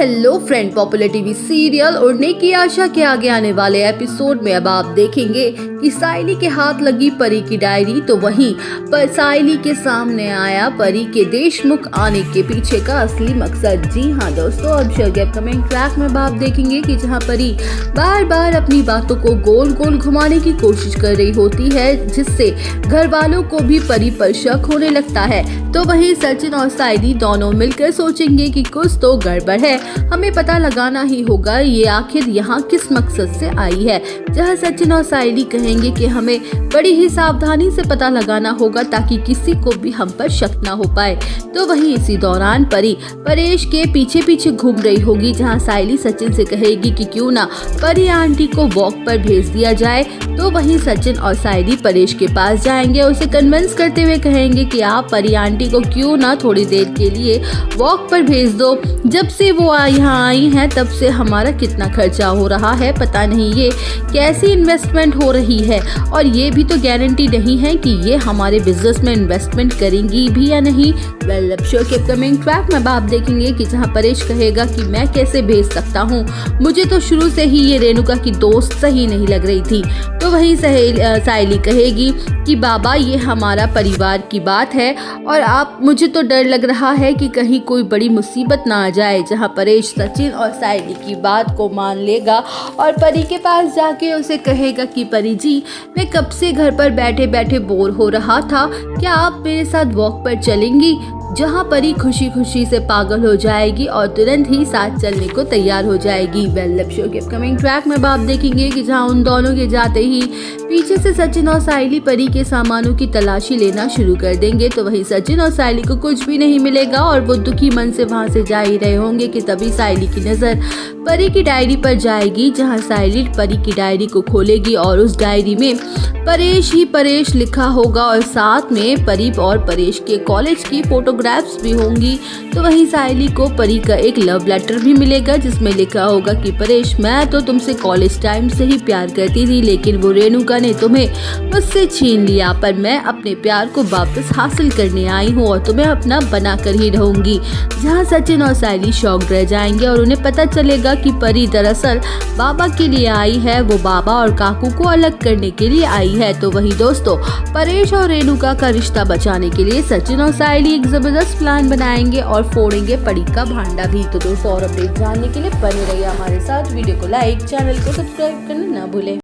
Hello friend, popular TV serial उड़ने की आशा के आगे आने वाले एपिसोड में अब आप देखेंगे कि साइली के हाथ लगी परी की डायरी, तो वहीं पर साइली के सामने आया परी के देशमुख आने के पीछे का असली मकसद। जी हाँ दोस्तों, अब जगह अपकमिंग ट्रैक में आप देखेंगे कि जहाँ परी बार बार अपनी बातों को गोल गोल घुमाने की कोशिश कर रही होती है, जिससे घर वालों को भी परी पर शक होने लगता है। तो वहीं सचिन और साइली दोनों मिलकर सोचेंगे कि कुछ तो गड़बड़ है, हमें पता लगाना ही होगा ये आखिर यहाँ किस मकसद से आई है। जहाँ सचिन और साइली कहेंगे कि हमें बड़ी ही सावधानी से पता लगाना होगा ताकि किसी को भी हम पर शक ना हो पाए। तो वहीं इसी दौरान परी परेश के पीछे पीछे घूम रही होगी, जहाँ साइली सचिन से कहेगी कि क्यों ना परी आंटी को वॉक पर भेज दिया जाए। तो वहीं सचिन और साइली परेश के पास जाएंगे, उसे कन्विंस करते हुए कहेंगे कि आप परी आंटी को क्यों ना थोड़ी देर के लिए वॉक पर भेज दो। जब से वो यहाँ आई हैं तब से हमारा कितना खर्चा हो रहा है, पता नहीं ये कैसी इन्वेस्टमेंट हो रही है, और ये भी तो गारंटी नहीं है कि ये हमारे बिजनेस में इन्वेस्टमेंट करेंगी भी या नहीं। वेल, अब शो के अपकमिंग ट्रैक में आप देखेंगे कि जहाँ परेश कहेगा कि मैं कैसे भेज सकता हूँ, मुझे तो शुरू से ही ये रेणुका की दोस्त सही नहीं लग रही थी। तो वहीं साइली कहेगी कि बाबा ये हमारा परिवार की बात है और आप, मुझे तो डर लग रहा है कि कहीं कोई बड़ी मुसीबत ना आ जाए। जहाँ परेश सचिन और साइली की बात को मान लेगा और परी के पास जाके उसे कहेगा कि परी जी, मैं कब से घर पर बैठे बैठे बोर हो रहा था, क्या आप मेरे साथ वॉक पर चलेंगी। जहाँ परी खुशी खुशी से पागल हो जाएगी और तुरंत ही साथ चलने को तैयार हो जाएगी। वेल, अब शो के अपकमिंग ट्रैक में आप देखेंगे कि जहाँ उन दोनों के जाते ही पीछे से सचिन और साइली परी के सामानों की तलाशी लेना शुरू कर देंगे। तो वहीं सचिन और साइली को कुछ भी नहीं मिलेगा और वो दुखी मन से वहां से जा ही रहे होंगे कि तभी साइली की नजर परी की डायरी पर जाएगी, जहाँ साइली परी की डायरी को खोलेगी और उस डायरी में परेश ही परेश लिखा होगा और साथ में परी और परेश के कॉलेज की फोटोग्राफ्स भी होंगी। तो वहीं साइली को परी का एक लव लेटर भी मिलेगा, जिसमें लिखा होगा कि परेश, मैं तो तुमसे कॉलेज टाइम से ही प्यार करती थी, लेकिन वो रेणुका ने तुम्हें मुझसे छीन लिया, पर मैं अपने प्यार को वापस हासिल करने आई हूँ और तुम्हें अपना बना कर ही रहूंगी। जहाँ सचिन और साइली शॉक्ड रह जाएंगे और उन्हें पता चलेगा कि परी दरअसल बाबा के लिए आई है, वो बाबा और काकू को अलग करने के लिए आई है। तो वही दोस्तों, परेश और रेणुका का रिश्ता बचाने के लिए सचिन और साइली एक जबरदस्त प्लान बनाएंगे और फोड़ेंगे परी का भांडा भी। तो दोस्तों, और अपडेट जानने के लिए बने रहिए हमारे साथ। वीडियो को लाइक, चैनल को सब्सक्राइब करना ना भूलें।